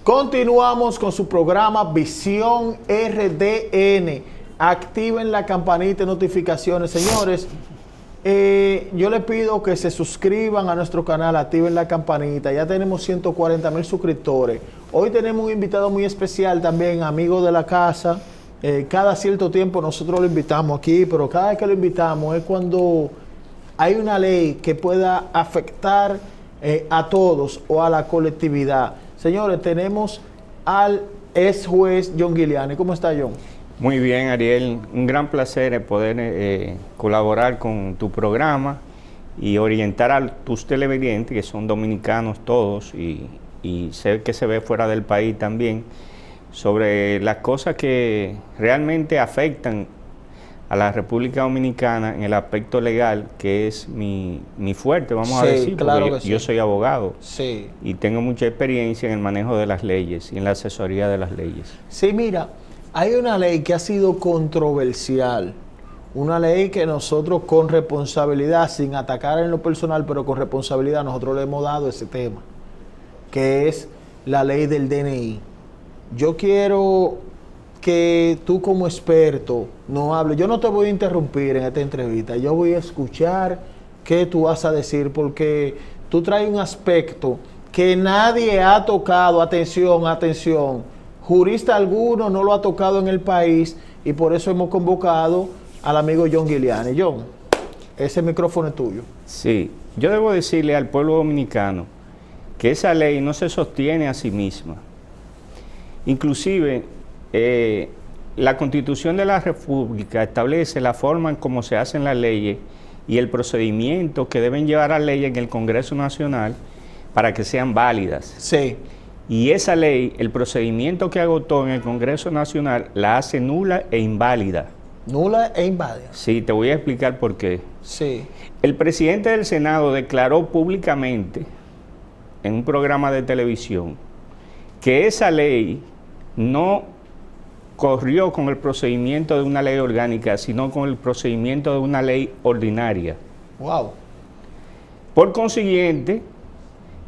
Continuamos con su programa Visión RDN. Activen la campanita de notificaciones, señores. Yo les pido que se suscriban a nuestro canal, activen la campanita. Ya tenemos 140,000 suscriptores. Hoy tenemos un invitado muy especial también, amigo de la casa. Cada cierto tiempo nosotros lo invitamos aquí, pero cada vez que lo invitamos es cuando hay una ley que pueda afectar a todos o a la colectividad. Señores, tenemos al ex juez John Guiliani. ¿Cómo está, John? Muy bien, Ariel. Un gran placer poder colaborar con tu programa y orientar a tus televidentes, que son dominicanos todos, y sé que se ve fuera del país también, sobre las cosas que realmente afectan a la República Dominicana en el aspecto legal, que es mi fuerte, vamos a decir, claro porque que yo soy abogado y tengo mucha experiencia en el manejo de las leyes y en la asesoría de las leyes. Sí, mira, hay una ley que ha sido controversial, una ley que nosotros con responsabilidad, sin atacar en lo personal, pero con responsabilidad, nosotros le hemos dado ese tema, que es la ley del DNI. Yo quiero que tú como experto no hables. Yo no te voy a interrumpir en esta entrevista. Yo voy a escuchar qué tú vas a decir, porque tú traes un aspecto que nadie ha tocado. Atención, atención. Jurista alguno no lo ha tocado en el país, y por eso hemos convocado al amigo John Guiliani. John, ese micrófono es tuyo. Sí, yo debo decirle al pueblo dominicano que esa ley no se sostiene a sí misma. Inclusive, la Constitución de la República establece la forma en cómo se hacen las leyes y el procedimiento que deben llevar a ley en el Congreso Nacional para que sean válidas. Sí. Y esa ley, el procedimiento que agotó en el Congreso Nacional, la hace nula e inválida. Nula e inválida. Sí, te voy a explicar por qué. Sí. El presidente del Senado declaró públicamente en un programa de televisión que esa ley no corrió con el procedimiento de una ley orgánica, sino con el procedimiento de una ley ordinaria. Wow. Por consiguiente,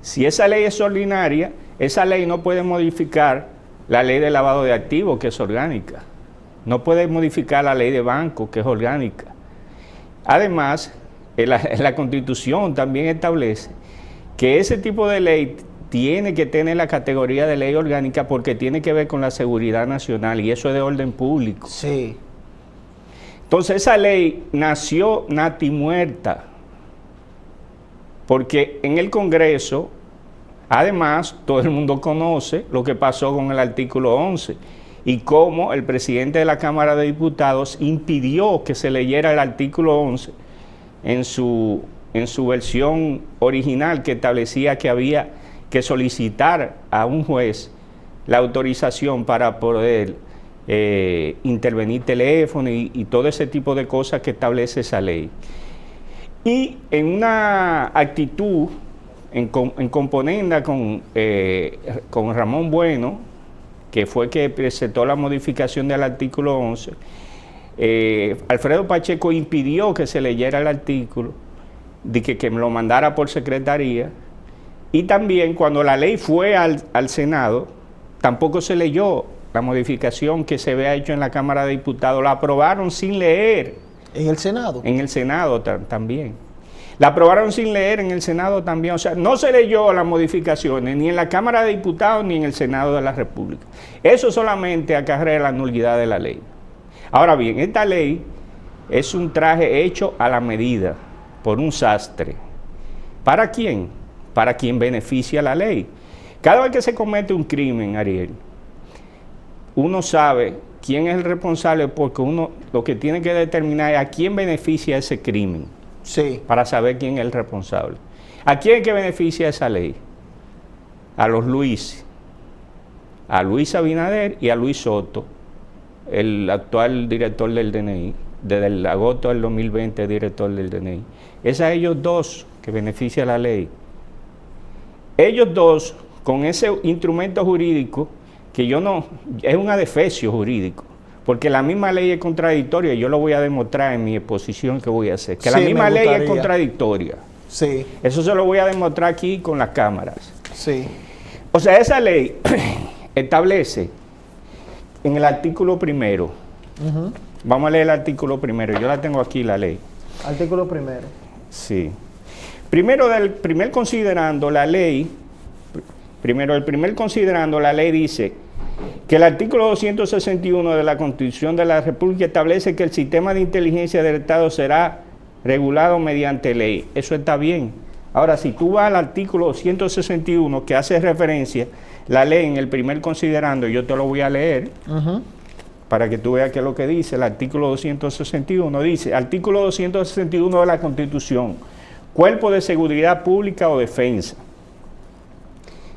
si esa ley es ordinaria, esa ley no puede modificar la ley de lavado de activos, que es orgánica. No puede modificar la ley de banco, que es orgánica. Además, la Constitución también establece que ese tipo de ley tiene que tener la categoría de ley orgánica porque tiene que ver con la seguridad nacional, y eso es de orden público. Sí. Entonces esa ley nació natimuerta, porque en el Congreso, además, todo el mundo conoce lo que pasó con el artículo 11 y cómo el presidente de la Cámara de Diputados impidió que se leyera el artículo 11 en su versión original, que establecía que había que solicitar a un juez la autorización para poder intervenir teléfono y todo ese tipo de cosas que establece esa ley. Y en una actitud, en componenda con Ramón Bueno, que fue que presentó la modificación del artículo 11, Alfredo Pacheco impidió que se leyera el artículo, de que me lo mandara por secretaría. Y también cuando la ley fue al Senado, tampoco se leyó la modificación que se había hecho en la Cámara de Diputados. La aprobaron sin leer. ¿En el Senado? En el Senado también. La aprobaron sin leer en el Senado también. O sea, no se leyó las modificaciones ni en la Cámara de Diputados ni en el Senado de la República. Eso solamente acarrea la nulidad de la ley. Ahora bien, esta ley es un traje hecho a la medida por un sastre. ¿Para quién? Para quien beneficia la ley. Cada vez que se comete un crimen, Ariel, uno sabe quién es el responsable, porque uno lo que tiene que determinar es a quién beneficia ese crimen. Sí. Para saber quién es el responsable. ¿A quién es que beneficia esa ley? A los Luis. A Luis Abinader y a Luis Soto, el actual director del DNI, desde el agosto del 2020, director del DNI. Es a ellos dos que beneficia la ley. Ellos dos, con ese instrumento jurídico, que es un adefesio jurídico, porque la misma ley es contradictoria, y yo lo voy a demostrar en mi exposición que voy a hacer, que la misma ley es contradictoria. Sí. Eso se lo voy a demostrar aquí con las cámaras. Sí. O sea, esa ley establece en el artículo primero, vamos a leer el artículo primero, yo la tengo aquí, la ley. Artículo primero. Sí. Primero, el primer considerando la ley dice que el artículo 261 de la Constitución de la República establece que el sistema de inteligencia del Estado será regulado mediante ley. Eso está bien. Ahora, si tú vas al artículo 261 que hace referencia la ley en el primer considerando, yo te lo voy a leer para que tú veas qué es lo que dice el artículo 261. Dice, artículo 261 de la Constitución, Cuerpo de Seguridad Pública o Defensa.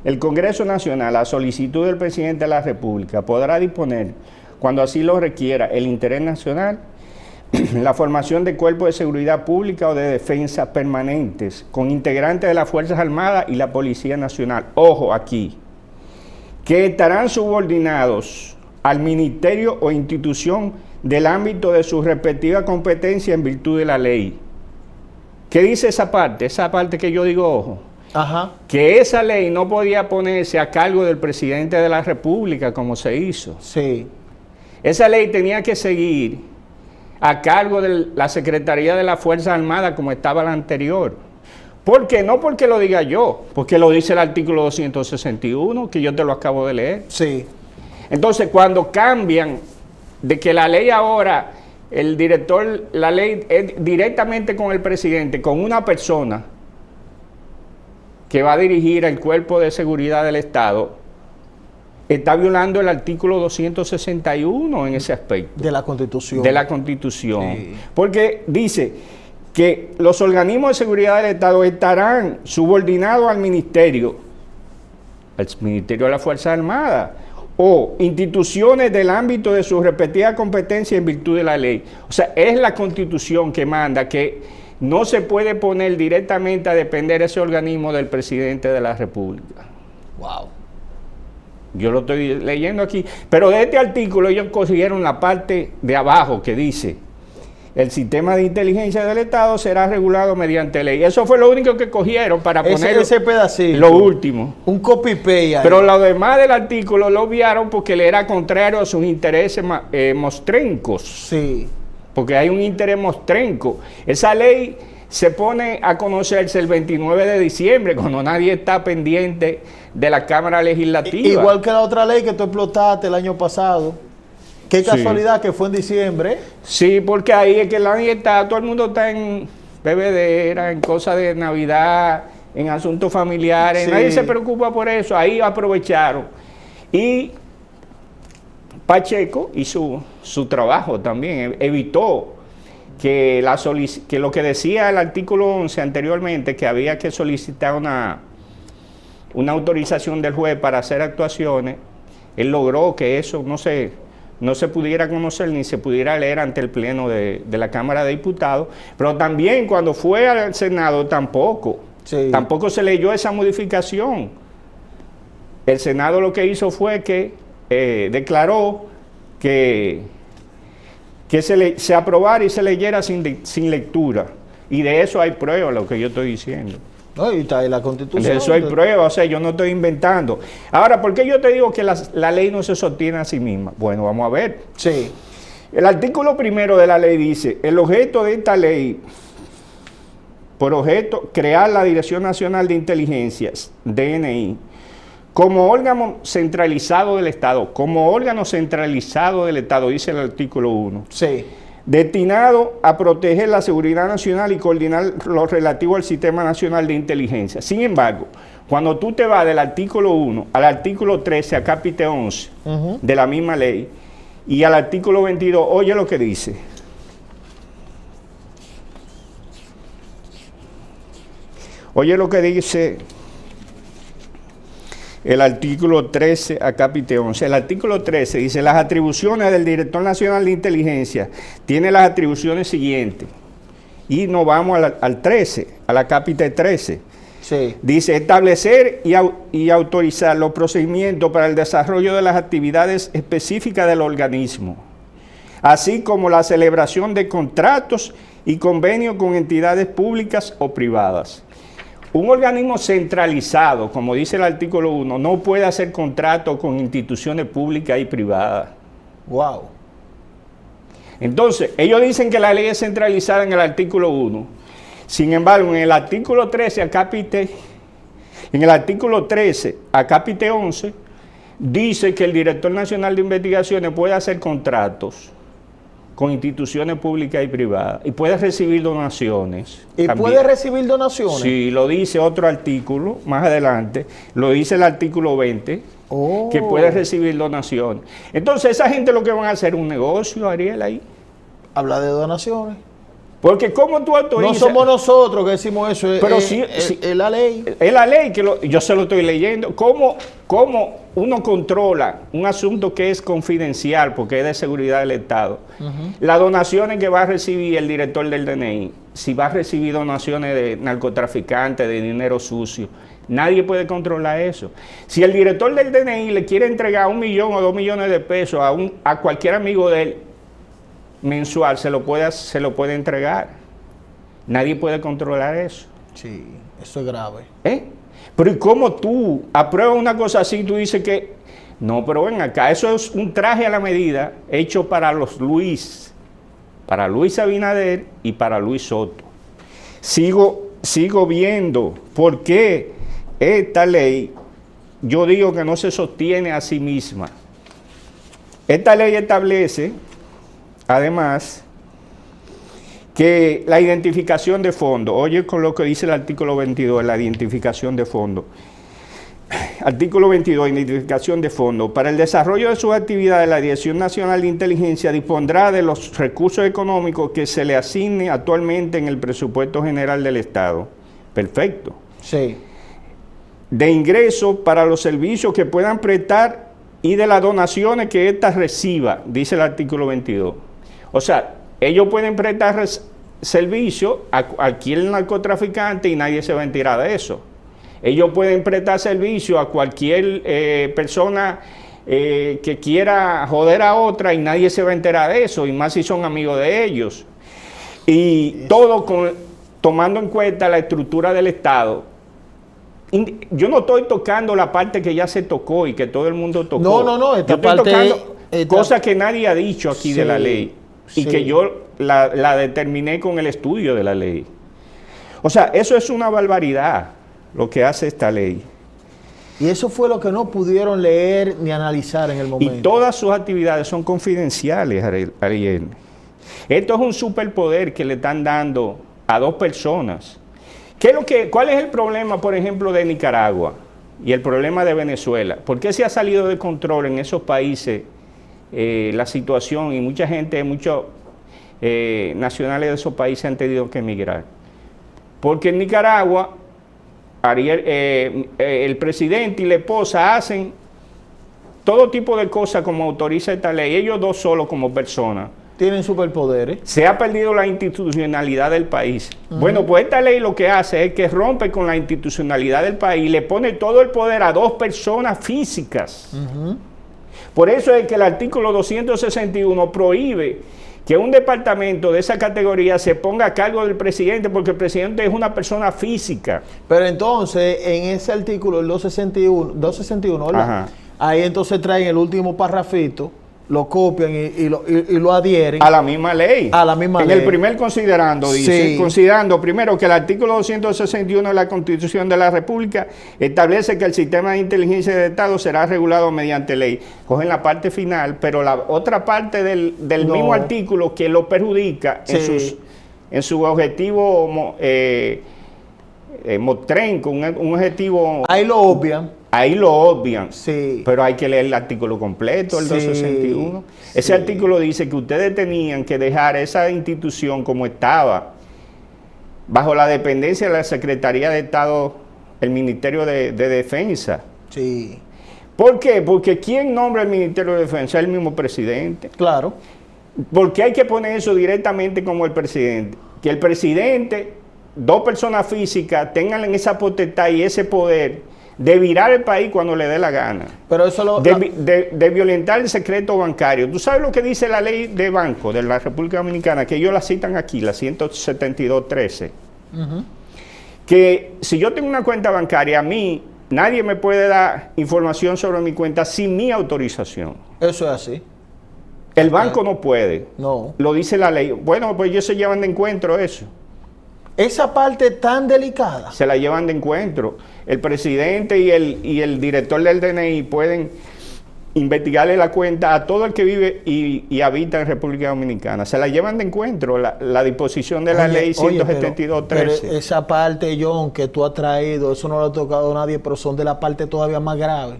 El Congreso Nacional, a solicitud del Presidente de la República, podrá disponer, cuando así lo requiera el interés nacional, la formación de cuerpos de seguridad pública o de defensa permanentes, con integrantes de las Fuerzas Armadas y la Policía Nacional. Ojo aquí, que estarán subordinados al ministerio o institución del ámbito de su respectiva competencia en virtud de la ley. ¿Qué dice esa parte? Esa parte que yo digo, ojo. Ajá. Que esa ley no podía ponerse a cargo del presidente de la República como se hizo. Sí. Esa ley tenía que seguir a cargo de la Secretaría de las Fuerzas Armadas como estaba la anterior. ¿Por qué? No porque lo diga yo, porque lo dice el artículo 261, que yo te lo acabo de leer. Sí. Entonces, cuando cambian de que la ley ahora, el director, la ley es directamente con el presidente, con una persona que va a dirigir el cuerpo de seguridad del Estado, está violando el artículo 261 en ese aspecto. De la Constitución. De la Constitución. Sí. Porque dice que los organismos de seguridad del Estado estarán subordinados al Ministerio de la Fuerza Armada o instituciones del ámbito de su respectiva competencia en virtud de la ley. O sea, es la Constitución que manda que no se puede poner directamente a depender ese organismo del presidente de la República. Wow. Yo lo estoy leyendo aquí. Pero de este artículo ellos consiguieron la parte de abajo que dice: el sistema de inteligencia del Estado será regulado mediante ley. Eso fue lo único que cogieron para poner ese pedacito. Lo último. Un copy-paste ahí. Pero lo demás del artículo lo obviaron porque le era contrario a sus intereses mostrencos. Sí. Porque hay un interés mostrenco. Esa ley se pone a conocerse el 29 de diciembre, cuando nadie está pendiente de la Cámara Legislativa. Igual que la otra ley que tú explotaste el año pasado. Qué casualidad que fue en diciembre. Sí, porque ahí es que nadie está, todo el mundo está en bebedera, en cosas de Navidad, en asuntos familiares. Sí. Nadie se preocupa por eso. Ahí aprovecharon. Y Pacheco hizo su trabajo también, evitó que lo que decía el artículo 11 anteriormente, que había que solicitar una autorización del juez para hacer actuaciones. Él logró que eso no se pudiera conocer ni se pudiera leer ante el Pleno de la Cámara de Diputados, pero también cuando fue al Senado tampoco se leyó esa modificación. El Senado lo que hizo fue que declaró que se aprobara y se leyera sin lectura, y de eso hay prueba, lo que yo estoy diciendo. No, y está en la Constitución. De eso hay prueba, o sea, yo no estoy inventando. Ahora, ¿por qué yo te digo que la ley no se sostiene a sí misma? Bueno, vamos a ver. Sí. El artículo primero de la ley dice: el objeto de esta ley, por objeto, crear la Dirección Nacional de Inteligencias, DNI, como órgano centralizado del Estado, dice el artículo 1. Sí. Destinado a proteger la seguridad nacional y coordinar lo relativo al Sistema Nacional de Inteligencia. Sin embargo, cuando tú te vas del artículo 1 al artículo 13, a capítulo 11 de la misma ley, y al artículo 22, oye lo que dice. Oye lo que dice el artículo 13 a capítulo 11. El artículo 13 dice: las atribuciones del Director Nacional de Inteligencia tiene las atribuciones siguientes. Y nos vamos al 13, a la capítulo 13. Sí. Dice: establecer y autorizar los procedimientos para el desarrollo de las actividades específicas del organismo, así como la celebración de contratos y convenios con entidades públicas o privadas. un organismo centralizado, como dice el artículo 1, no puede hacer contrato con instituciones públicas y privadas. Wow. Entonces, ellos dicen que la ley es centralizada en el artículo 1. Sin embargo, en el artículo 13 a capítulo 11, dice que el Director Nacional de Investigaciones puede hacer contratos con instituciones públicas y privadas y puede recibir donaciones. ¿Y también. puede recibir donaciones? Sí, lo dice otro artículo, más adelante, lo dice el artículo 20, que puede recibir donaciones. Entonces, esa gente lo que van a hacer es un negocio, Ariel, ahí. Habla de donaciones. Porque ¿cómo tú autorizas? No somos nosotros que decimos eso, pero es la ley. Es la ley, yo se lo estoy leyendo. ¿Cómo uno controla un asunto que es confidencial, porque es de seguridad del Estado? Las donaciones que va a recibir el director del DNI, si va a recibir donaciones de narcotraficantes, de dinero sucio, nadie puede controlar eso. Si el director del DNI le quiere entregar 1 millón o 2 millones de pesos a cualquier amigo de él, mensual, se lo puede entregar. Nadie puede controlar eso. Sí, eso es grave. Pero ¿y cómo tú apruebas una cosa así? Tú dices que no, pero ven acá, eso es un traje a la medida hecho para para Luis Abinader y para Luis Soto. Sigo viendo por qué esta ley, yo digo que no se sostiene a sí misma. Esta ley establece, además, que la identificación de fondos, oye con lo que dice el artículo 22, la identificación de fondos. Artículo 22, identificación de fondos. Para el desarrollo de sus actividades, la Dirección Nacional de Inteligencia dispondrá de los recursos económicos que se le asigne actualmente en el presupuesto general del Estado. Perfecto. Sí. De ingresos para los servicios que puedan prestar y de las donaciones que ésta reciba, dice el artículo 22. O sea, ellos pueden prestar servicio a cualquier narcotraficante y nadie se va a enterar de eso. Ellos pueden prestar servicio a cualquier persona que quiera joder a otra y nadie se va a enterar de eso, y más si son amigos de ellos. Y todo tomando en cuenta la estructura del Estado. Yo no estoy tocando la parte que ya se tocó y que todo el mundo tocó. No, yo estoy tocando cosas que nadie ha dicho aquí de la ley. Y que yo la determiné con el estudio de la ley. O sea, eso es una barbaridad lo que hace esta ley. Y eso fue lo que no pudieron leer ni analizar en el momento. Y todas sus actividades son confidenciales, Ariel. Esto es un superpoder que le están dando a 2 personas. ¿Cuál es el problema, por ejemplo, de Nicaragua y el problema de Venezuela? ¿Por qué se ha salido de control en esos países la situación y mucha gente, muchos nacionales de esos países han tenido que emigrar? Porque en Nicaragua, el presidente y la esposa hacen todo tipo de cosas como autoriza esta ley, ellos 2 solos como personas. Tienen superpoderes. Se ha perdido la institucionalidad del país. Bueno, pues esta ley lo que hace es que rompe con la institucionalidad del país y le pone todo el poder a 2 personas físicas. Por eso es que el artículo 261 prohíbe que un departamento de esa categoría se ponga a cargo del presidente, porque el presidente es una persona física. Pero entonces, en ese artículo, el 261, ¿verdad? Ajá. Ahí entonces traen el último parrafito, lo copian y lo adhieren. A la misma ley. A la misma ley. En el primer considerando, dice, considerando primero que el artículo 261 de la Constitución de la República establece que el sistema de inteligencia del Estado será regulado mediante ley. Cogen la parte final, pero la otra parte del mismo artículo que lo perjudica en su objetivo mostrenco, un objetivo... Ahí lo obvian. Ahí lo obvian, sí. Pero hay que leer el artículo completo, el 261. Ese artículo dice que ustedes tenían que dejar esa institución como estaba, bajo la dependencia de la Secretaría de Estado, el Ministerio de Defensa. Sí. ¿Por qué? Porque ¿quién nombra el Ministerio de Defensa? El mismo presidente. Claro. Porque hay que poner eso directamente como el presidente. Que el presidente, 2 personas físicas, tengan esa potestad y ese poder de virar el país cuando le dé la gana. Pero eso de violentar el secreto bancario. ¿Tú sabes lo que dice la ley de banco de la República Dominicana? Que ellos la citan aquí, la 172.13. que si yo tengo una cuenta bancaria, a mí nadie me puede dar información sobre mi cuenta sin mi autorización. Eso es así. El banco no puede. No. Lo dice la ley. Bueno, pues ellos se llevan de encuentro eso. Esa parte tan delicada. Se la llevan de encuentro. El presidente y el director del DNI pueden investigarle la cuenta a todo el que vive y habita en República Dominicana. Se la llevan de encuentro, la disposición de la ley 172.13. Pero esa parte, John, que tú has traído, eso no lo ha tocado a nadie, pero son de la parte todavía más grave.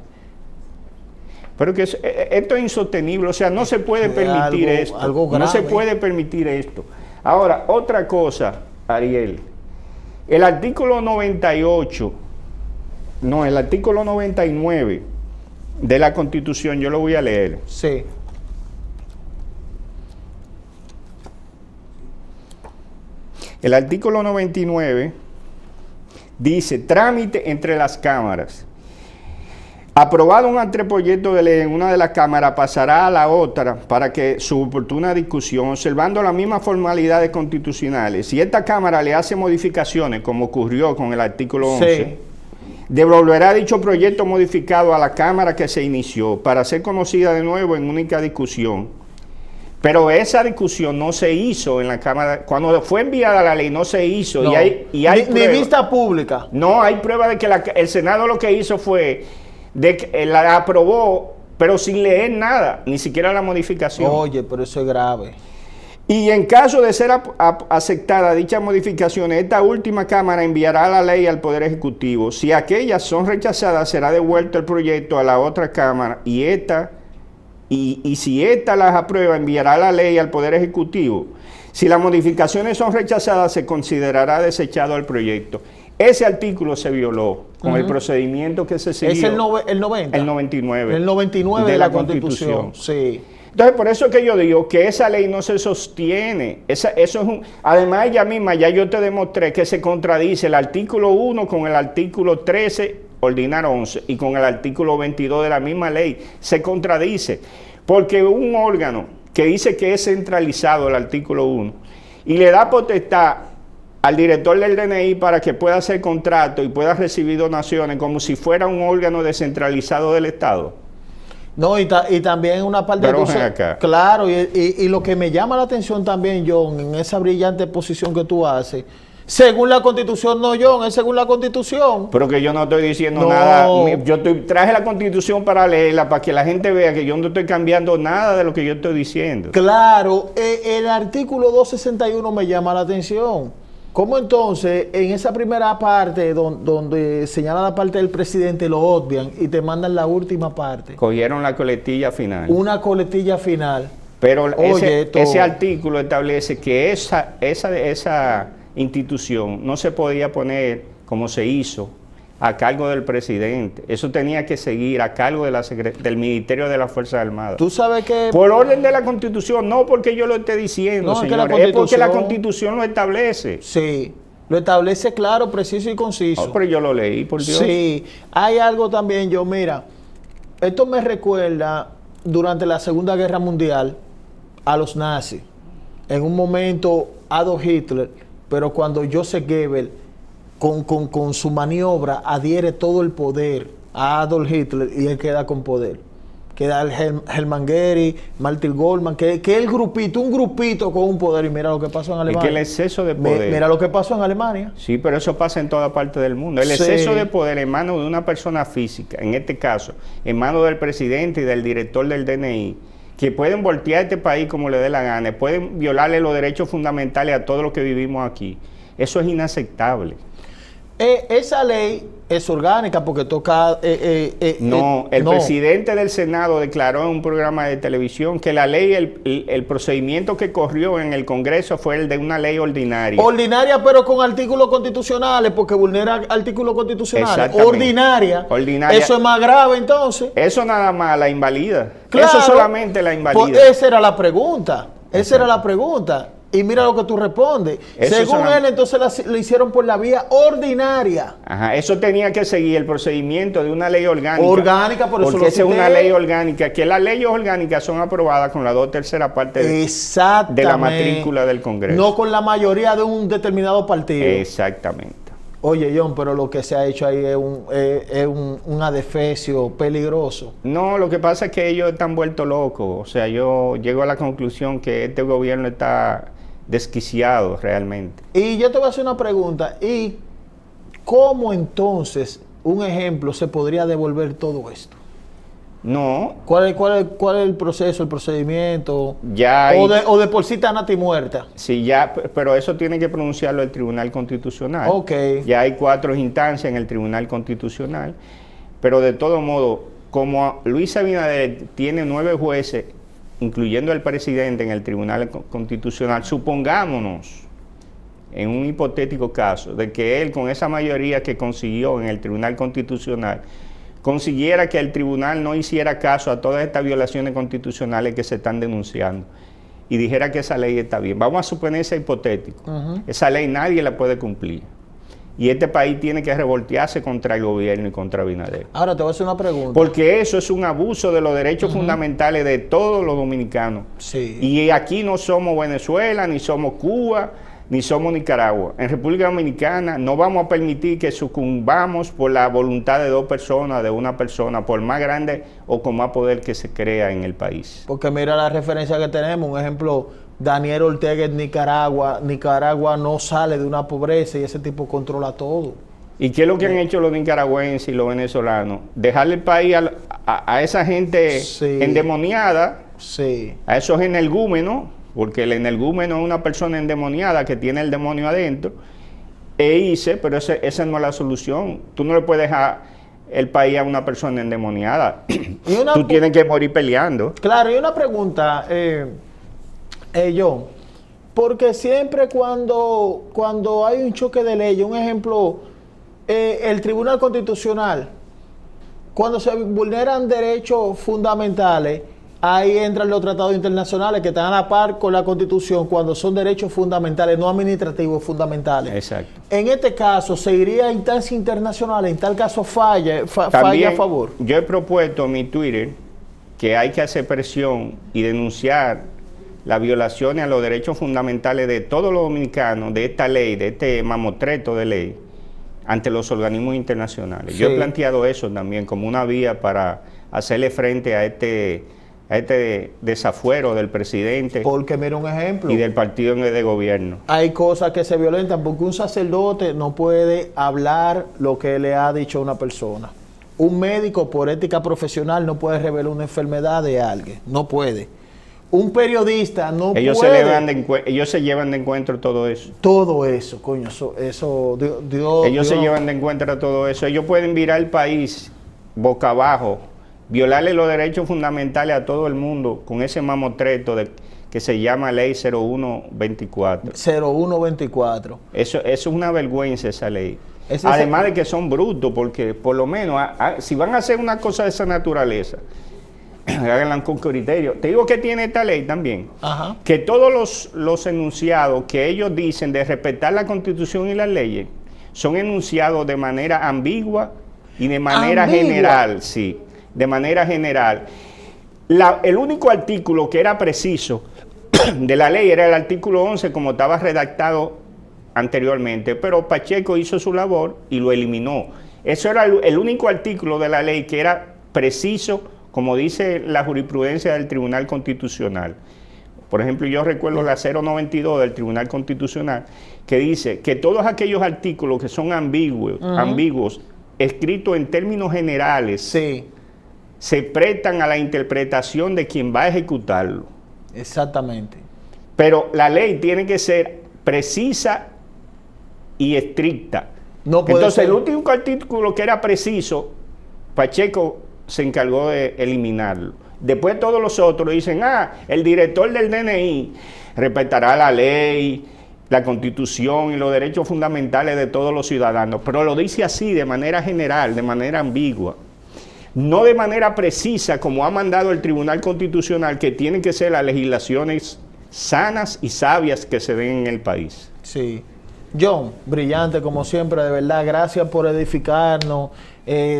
Pero que esto es insostenible, o sea, no se puede permitir esto. Algo grave. No se puede permitir esto. Ahora, otra cosa, Ariel. El artículo 98, no, el artículo 99 de la Constitución, yo lo voy a leer. Sí. El artículo 99 dice, trámite entre las cámaras. Aprobado un anteproyecto de ley en una de las cámaras, pasará a la otra para que su oportuna discusión, observando las mismas formalidades constitucionales. Si esta cámara le hace modificaciones, como ocurrió con el artículo 11, sí, devolverá dicho proyecto modificado a la cámara que se inició para ser conocida de nuevo en única discusión. Pero esa discusión no se hizo en la Cámara, cuando fue enviada la ley no se hizo. No. Y hay ni vista pública. No, hay prueba de que el Senado lo que hizo fue de que la aprobó, pero sin leer nada, ni siquiera la modificación. Oye, pero eso es grave. Y en caso de ser aceptada dichas modificaciones, esta última Cámara enviará la ley al Poder Ejecutivo. Si aquellas son rechazadas, será devuelto el proyecto a la otra Cámara y si ésta las aprueba, enviará la ley al Poder Ejecutivo. Si las modificaciones son rechazadas, se considerará desechado el proyecto. Ese artículo se violó con el procedimiento que se siguió. Es el 90. El 99. El 99 de la Constitución. Sí. Entonces, por eso es que yo digo que esa ley no se sostiene. Eso es además, ella misma, ya yo te demostré que se contradice el artículo 1 con el artículo 13, ordinario 11, y con el artículo 22 de la misma ley. Se contradice. Porque un órgano que dice que es centralizado, el artículo 1, y le da potestad al director del DNI para que pueda hacer contrato y pueda recibir donaciones como si fuera un órgano descentralizado del Estado. No, y también una parte de cosas. Claro, y lo que me llama la atención también, John, en esa brillante posición que tú haces, según la Constitución, no, John, es según la Constitución. Pero que yo no estoy diciendo nada. Yo traje la Constitución para leerla, para que la gente vea que yo no estoy cambiando nada de lo que yo estoy diciendo. Claro, el artículo 261 me llama la atención. ¿Cómo entonces, en esa primera parte donde señala la parte del presidente, lo obvian y te mandan la última parte? Cogieron la coletilla final. Una coletilla final. Pero ese artículo establece que esa institución no se podía poner, como se hizo, a cargo del presidente. Eso tenía que seguir a cargo del Ministerio de las Fuerzas Armadas. Tú sabes que... Por orden de la Constitución, no porque yo lo esté diciendo, no, señores, es porque la Constitución lo establece. Sí, lo establece claro, preciso y conciso. No, pero yo lo leí, por Dios. Sí, hay algo también, yo, mira, esto me recuerda durante la Segunda Guerra Mundial a los nazis. En un momento, Adolf Hitler, pero cuando Joseph Goebbels con su maniobra adhiere todo el poder a Adolf Hitler y él queda con poder. Queda el Hermann Göring, Martin Goldman, que es el grupito, un grupito con un poder. Y mira lo que pasó en Alemania. Y que el exceso de poder. Mira lo que pasó en Alemania. Sí, pero eso pasa en toda parte del mundo. El exceso de poder en manos de una persona física, en este caso, en manos del presidente y del director del DNI, que pueden voltear este país como le dé la gana, pueden violarle los derechos fundamentales a todos los que vivimos aquí. Eso es inaceptable. Esa ley es orgánica porque toca... el presidente del Senado declaró en un programa de televisión que la ley, el procedimiento que corrió en el Congreso fue el de una ley ordinaria. Ordinaria, pero con artículos constitucionales, porque vulnera artículos constitucionales. Ordinaria. Eso es más grave, entonces. Eso nada más la invalida. Claro, eso solamente la invalida. Pues esa era la pregunta. Esa era la pregunta. Y mira lo que tú respondes. Según él, entonces lo hicieron por la vía ordinaria. Ajá, eso tenía que seguir el procedimiento de una ley orgánica. Orgánica, por eso lo porque cité. Esa es una ley orgánica, que las leyes orgánicas son aprobadas con la 2/3 parte de la matrícula del Congreso. No con la mayoría de un determinado partido. Exactamente. Oye, John, pero lo que se ha hecho ahí es un adefesio peligroso. No, lo que pasa es que ellos están vueltos locos. O sea, yo llego a la conclusión que este gobierno está desquiciado realmente. Y yo te voy a hacer una pregunta. ¿Y cómo entonces, un ejemplo, se podría devolver todo esto? No, ¿Cuál es el proceso, el procedimiento? ya hay, O de por sí está nati muerta. sí, ya, pero eso tiene que pronunciarlo el Tribunal Constitucional. Ok. Ya hay 4 instancias en el Tribunal Constitucional, pero de todo modo, como Luis Abinader tiene 9 jueces, incluyendo el presidente en el Tribunal Constitucional, supongámonos, en un hipotético caso, de que él con esa mayoría que consiguió en el Tribunal Constitucional, consiguiera que el tribunal no hiciera caso a todas estas violaciones constitucionales que se están denunciando y dijera que esa ley está bien. Vamos a suponer ese hipotético. Esa ley nadie la puede cumplir. Y este país tiene que revoltearse contra el gobierno y contra Abinader. Ahora te voy a hacer una pregunta. Porque eso es un abuso de los derechos fundamentales de todos los dominicanos. Sí. Y aquí no somos Venezuela, ni somos Cuba, ni somos Nicaragua. En República Dominicana no vamos a permitir que sucumbamos por la voluntad de 2 personas, de una persona, por más grande o con más poder que se crea en el país. Porque mira la referencia que tenemos, un ejemplo, Daniel Ortega en Nicaragua. Nicaragua no sale de una pobreza y ese tipo controla todo. ¿Y qué es lo que han hecho los nicaragüenses y los venezolanos? Dejarle el país a esa gente endemoniada, a esos energúmenos, porque el energúmeno es una persona endemoniada que tiene el demonio adentro, pero esa no es la solución. Tú no le puedes dejar el país a una persona endemoniada. Tú tienes que morir peleando. Claro, y una pregunta, John, porque siempre cuando hay un choque de leyes, un ejemplo, el Tribunal Constitucional, cuando se vulneran derechos fundamentales, ahí entran los tratados internacionales que están a la par con la Constitución cuando son derechos fundamentales, no administrativos fundamentales. Exacto. En este caso, ¿se iría a instancias internacionales? En tal caso, falla a favor. Yo he propuesto en mi Twitter que hay que hacer presión y denunciar las violaciones a los derechos fundamentales de todos los dominicanos, de esta ley, de este mamotreto de ley, ante los organismos internacionales. Sí. Yo he planteado eso también como una vía para hacerle frente a este desafuero del presidente. Porque mira un ejemplo. Y del partido de gobierno. Hay cosas que se violentan porque un sacerdote no puede hablar lo que le ha dicho a una persona. Un médico por ética profesional no puede revelar una enfermedad de alguien. No puede. Un periodista no puede. Ellos se llevan de encuentro todo eso. Todo eso, coño. Eso Dios. Ellos se llevan de encuentro todo eso. Ellos pueden virar el país boca abajo, violarle los derechos fundamentales a todo el mundo con ese mamotreto que se llama Ley 0124. 0124. Eso es una vergüenza esa ley. Además de que son brutos, porque por lo menos, si van a hacer una cosa de esa naturaleza, háganla con criterio. Te digo que tiene esta ley también. Ajá. Que todos los enunciados que ellos dicen de respetar la Constitución y las leyes son enunciados de manera ambigua y de manera general, sí. De manera general. El único artículo que era preciso de la ley era el artículo 11 como estaba redactado anteriormente, pero Pacheco hizo su labor y lo eliminó. Eso era el único artículo de la ley que era preciso, como dice la jurisprudencia del Tribunal Constitucional. Por ejemplo, yo recuerdo la 092 del Tribunal Constitucional, que dice que todos aquellos artículos que son ambiguos, escritos en términos generales, sí, se prestan a la interpretación de quien va a ejecutarlo. Exactamente. Pero la ley tiene que ser precisa y estricta. No puede Entonces, ser. el último artículo que era preciso, Pacheco se encargó de eliminarlo. Después todos los otros dicen, el director del DNI respetará la ley, la Constitución y los derechos fundamentales de todos los ciudadanos, pero lo dice así, de manera general, de manera ambigua. No de manera precisa, como ha mandado el Tribunal Constitucional, que tienen que ser las legislaciones sanas y sabias que se den en el país. Sí. John, brillante como siempre, de verdad, gracias por edificarnos,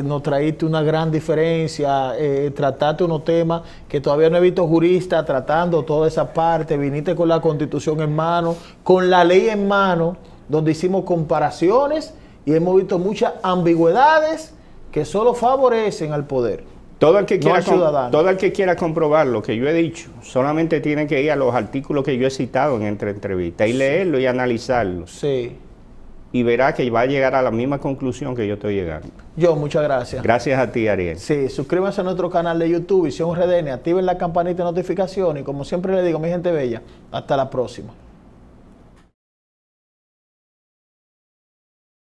nos traíste una gran diferencia, trataste unos temas que todavía no he visto juristas tratando toda esa parte, viniste con la Constitución en mano, con la ley en mano, donde hicimos comparaciones y hemos visto muchas ambigüedades que solo favorecen al poder. Todo el que No quiera, al ciudadano. todo el que quiera comprobar lo que yo he dicho, solamente tiene que ir a los artículos que yo he citado en esta entrevista y leerlo y analizarlo. Sí. Y verá que va a llegar a la misma conclusión que yo estoy llegando. Muchas gracias. Gracias a ti, Ariel. Sí, suscríbanse a nuestro canal de YouTube, Visión RDN, activen la campanita de notificación y como siempre le digo, mi gente bella, hasta la próxima.